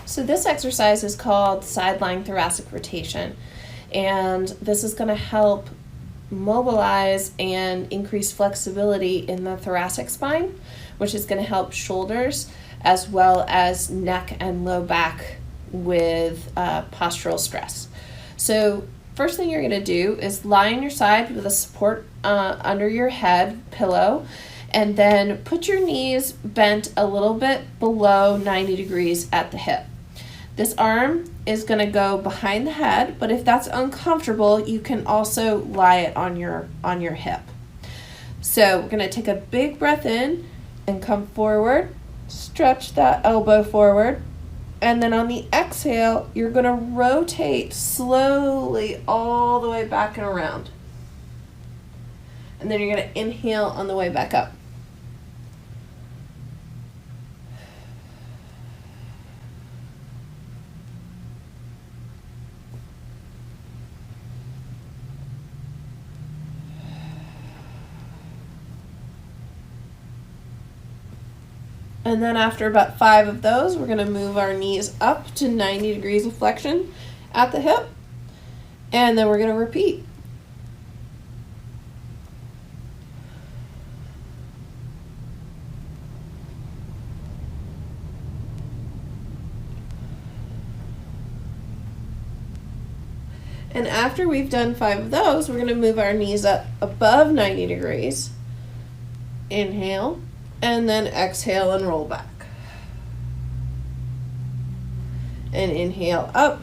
So this exercise is called sideline thoracic rotation, and this is going to help mobilize and increase flexibility in the thoracic spine, which is going to help shoulders as well as neck and low back with postural stress. So first thing you're going to do is lie on your side with a support under your head pillow, and then put your knees bent a little bit below 90 degrees at the hip. This arm is going to go behind the head, but if that's uncomfortable, you can also lie it on your hip. So we're going to take a big breath in and come forward, stretch that elbow forward, and then on the exhale, you're going to rotate slowly all the way back and around. And then you're going to inhale on the way back up. And then after about 5 of those, we're going to move our knees up to 90 degrees of flexion at the hip. And then we're going to repeat. And after we've done 5 of those, we're going to move our knees up above 90 degrees. Inhale. And then exhale and roll back. And inhale up.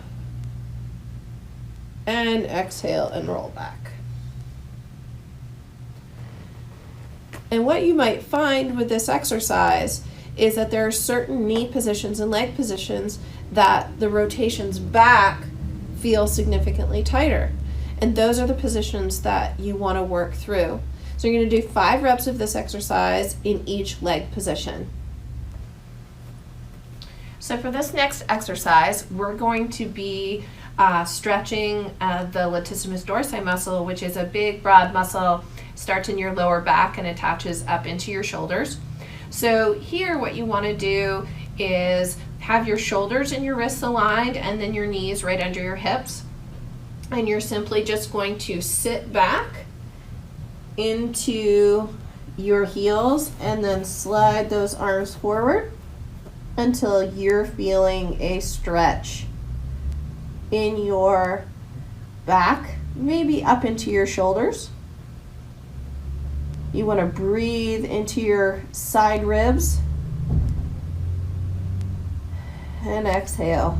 And exhale and roll back. And what you might find with this exercise is that there are certain knee positions and leg positions that the rotations back feel significantly tighter. And those are the positions that you want to work through. So you're going to do 5 reps of this exercise in each leg position. So for this next exercise, we're going to be stretching the latissimus dorsi muscle, which is a big, broad muscle, starts in your lower back and attaches up into your shoulders. So here what you want to do is have your shoulders and your wrists aligned and then your knees right under your hips. And you're simply just going to sit back into your heels and then slide those arms forward until you're feeling a stretch in your back, maybe up into your shoulders. You want to breathe into your side ribs and exhale.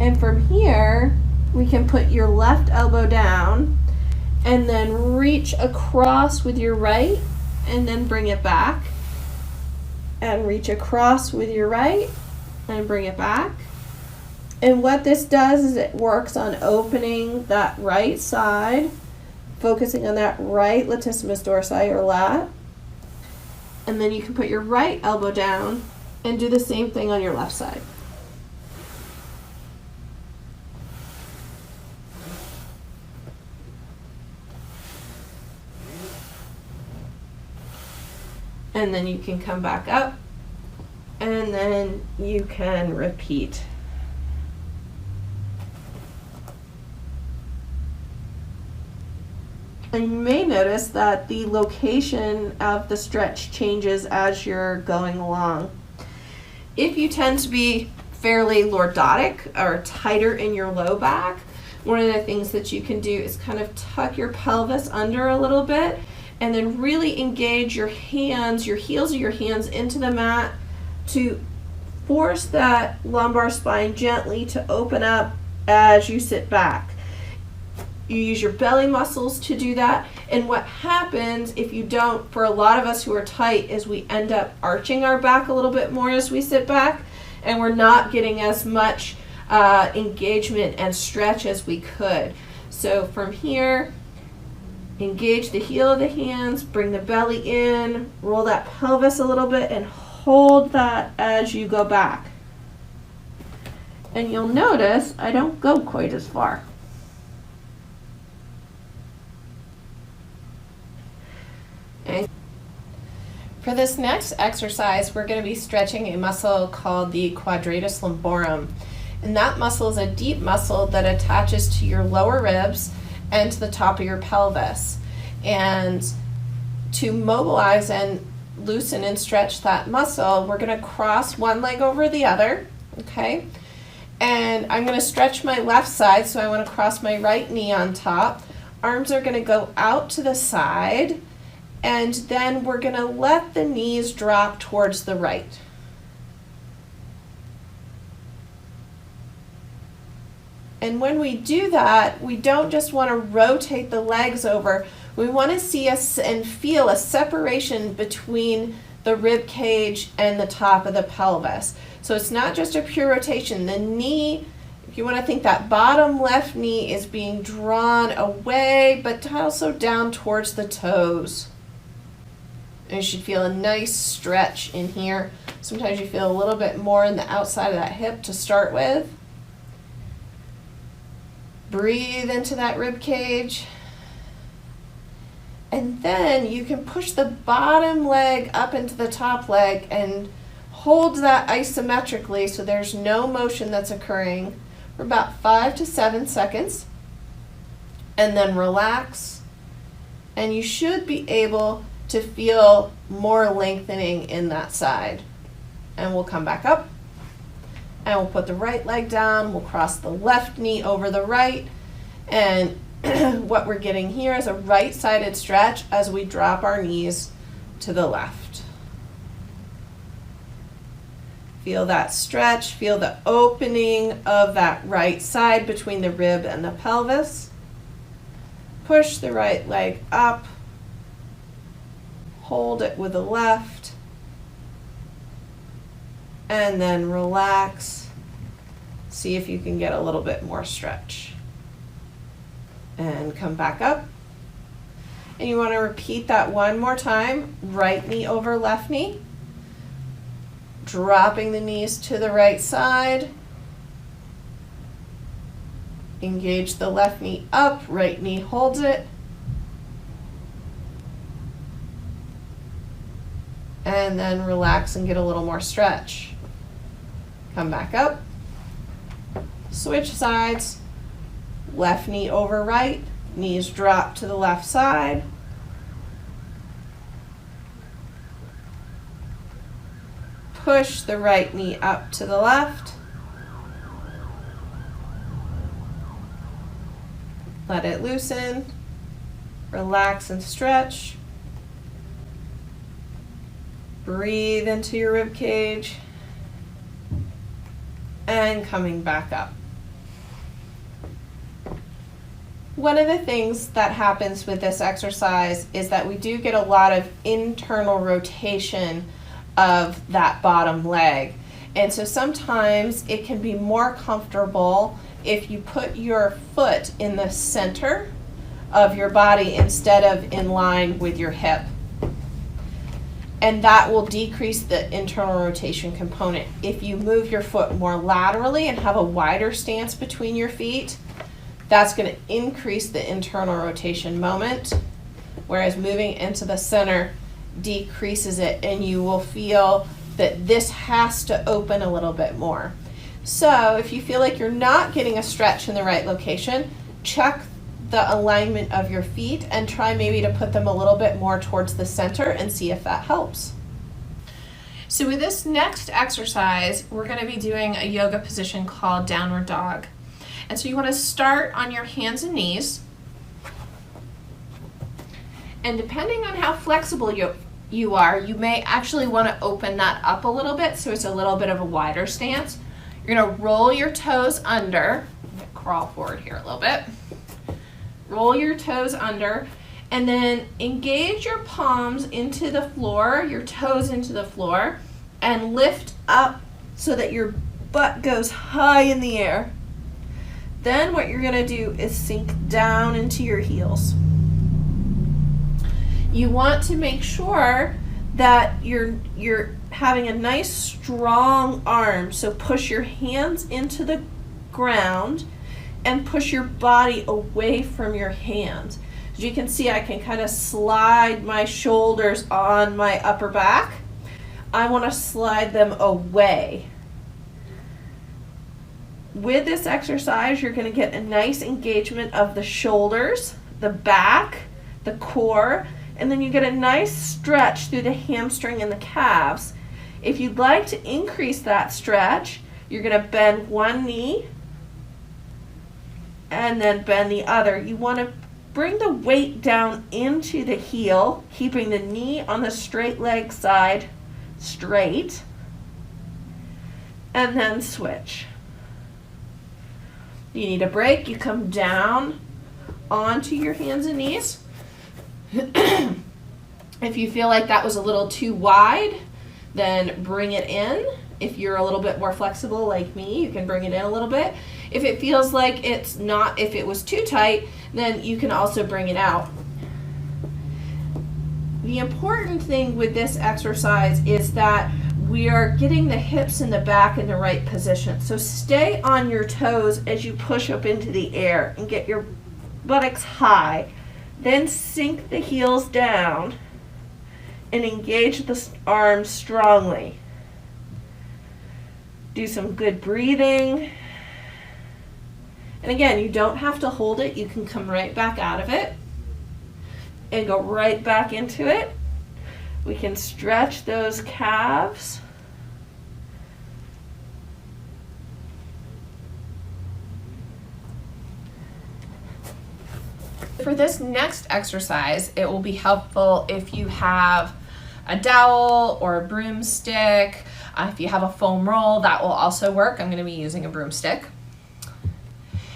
And from here, we can put your left elbow down and then reach across with your right and then bring it back. And reach across with your right and bring it back. And what this does is it works on opening that right side, focusing on that right latissimus dorsi or lat. And then you can put your right elbow down and do the same thing on your left side. And then you can come back up, and then you can repeat. And you may notice that the location of the stretch changes as you're going along. If you tend to be fairly lordotic or tighter in your low back, one of the things that you can do is kind of tuck your pelvis under a little bit and then really engage your hands, your heels of your hands into the mat to force that lumbar spine gently to open up as you sit back. You use your belly muscles to do that. And what happens if you don't, for a lot of us who are tight, is we end up arching our back a little bit more as we sit back, and we're not getting as much engagement and stretch as we could. So from here, engage the heel of the hands, bring the belly in, roll that pelvis a little bit, and hold that as you go back. And you'll notice I don't go quite as far. For this next exercise, we're going to be stretching a muscle called the quadratus lumborum. And that muscle is a deep muscle that attaches to your lower ribs and to the top of your pelvis. And to mobilize and loosen and stretch that muscle, we're going to cross one leg over the other, okay? And I'm going to stretch my left side, so I want to cross my right knee on top. Arms are going to go out to the side, and then we're going to let the knees drop towards the right. And when we do that, we don't just want to rotate the legs over. We want to see and feel a separation between the rib cage and the top of the pelvis. So it's not just a pure rotation. The knee, if you want to think, that bottom left knee is being drawn away, but also down towards the toes. And you should feel a nice stretch in here. Sometimes you feel a little bit more in the outside of that hip to start with. Breathe into that rib cage. And then you can push the bottom leg up into the top leg and hold that isometrically so there's no motion that's occurring for about 5 to 7 seconds. And then relax. And you should be able to feel more lengthening in that side. And we'll come back up. And we'll put the right leg down. We'll cross the left knee over the right. And what we're getting here is a right-sided stretch as we drop our knees to the left. Feel that stretch. Feel the opening of that right side between the rib and the pelvis. Push the right leg up. Hold it with the left. And then relax. See if you can get a little bit more stretch. And come back up. And you want to repeat that one more time. Right knee over left knee. Dropping the knees to the right side. Engage the left knee up. Right knee holds it. And then relax and get a little more stretch. Come back up. Switch sides. Left knee over right. Knees drop to the left side. Push the right knee up to the left. Let it loosen. Relax and stretch. Breathe into your rib cage. And coming back up. One of the things that happens with this exercise is that we do get a lot of internal rotation of that bottom leg. And so sometimes it can be more comfortable if you put your foot in the center of your body instead of in line with your hip. And that will decrease the internal rotation component. If you move your foot more laterally and have a wider stance between your feet, that's going to increase the internal rotation moment, whereas moving into the center decreases it, and you will feel that this has to open a little bit more. So if you feel like you're not getting a stretch in the right location, check the alignment of your feet and try maybe to put them a little bit more towards the center and see if that helps. So with this next exercise, we're going to be doing a yoga position called downward dog. And so you want to start on your hands and knees. And depending on how flexible you are, you may actually want to open that up a little bit so it's a little bit of a wider stance. You're going to roll your toes under. I'm going to crawl forward here a little bit. Roll your toes under, and then engage your palms into the floor, your toes into the floor, and lift up so that your butt goes high in the air. Then what you're going to do is sink down into your heels. You want to make sure that you're having a nice strong arm, so push your hands into the ground and push your body away from your hands. As you can see, I can kind of slide my shoulders on my upper back. I want to slide them away. With this exercise, you're going to get a nice engagement of the shoulders, the back, the core, and then you get a nice stretch through the hamstring and the calves. If you'd like to increase that stretch, you're going to bend one knee and then bend the other. You want to bring the weight down into the heel, keeping the knee on the straight leg side straight, and then switch. You need a break, you come down onto your hands and knees. If you feel like that was a little too wide, then bring it in. If you're a little bit more flexible like me, you can bring it in a little bit. If it feels like it's not, if it was too tight, then you can also bring it out. The important thing with this exercise is that we are getting the hips and the back in the right position. So stay on your toes as you push up into the air and get your buttocks high. Then sink the heels down and engage the arms strongly. Do some good breathing. And again, you don't have to hold it. You can come right back out of it and go right back into it. We can stretch those calves. For this next exercise, it will be helpful if you have a dowel or a broomstick. If you have a foam roll, that will also work. I'm going to be using a broomstick.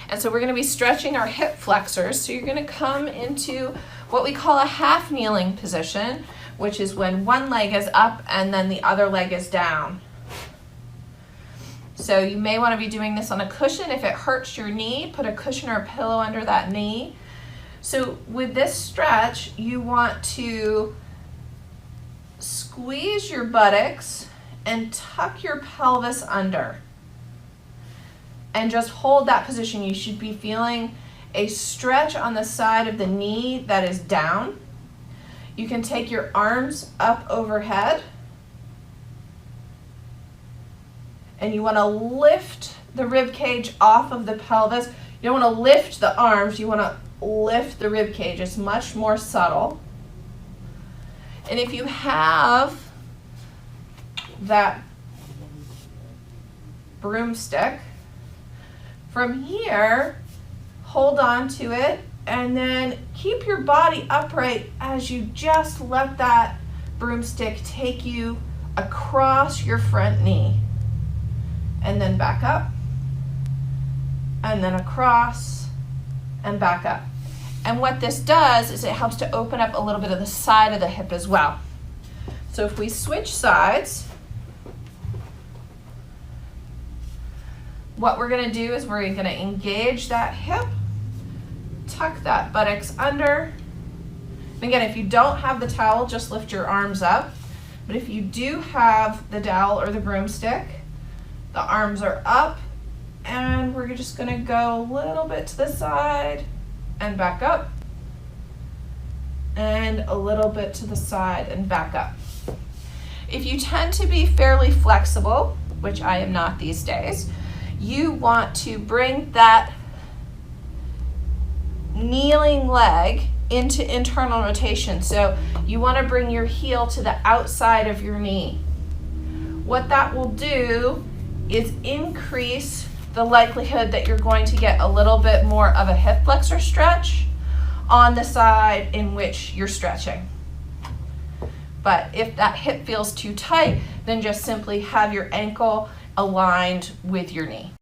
And so we're going to be stretching our hip flexors. So you're going to come into what we call a half kneeling position, which is when one leg is up and then the other leg is down. So you may want to be doing this on a cushion. If it hurts your knee, put a cushion or a pillow under that knee. So with this stretch, you want to squeeze your buttocks and tuck your pelvis under. And just hold that position. You should be feeling a stretch on the side of the knee that is down. You can take your arms up overhead. And you want to lift the rib cage off of the pelvis. You don't want to lift the arms, you want to lift the rib cage. It's much more subtle. And if you have that broomstick, from here, hold on to it and then keep your body upright as you just let that broomstick take you across your front knee. And then back up, and then across, and back up. And what this does is it helps to open up a little bit of the side of the hip as well. So if we switch sides, what we're going to do is we're going to engage that hip, tuck that buttocks under. And again, if you don't have the towel, just lift your arms up. But if you do have the dowel or the broomstick, the arms are up, and we're just going to go a little bit to the side and back up, and a little bit to the side and back up. If you tend to be fairly flexible, which I am not these days, you want to bring that kneeling leg into internal rotation. So you want to bring your heel to the outside of your knee. What that will do is increase the likelihood that you're going to get a little bit more of a hip flexor stretch on the side in which you're stretching. But if that hip feels too tight, then just simply have your ankle aligned with your knee.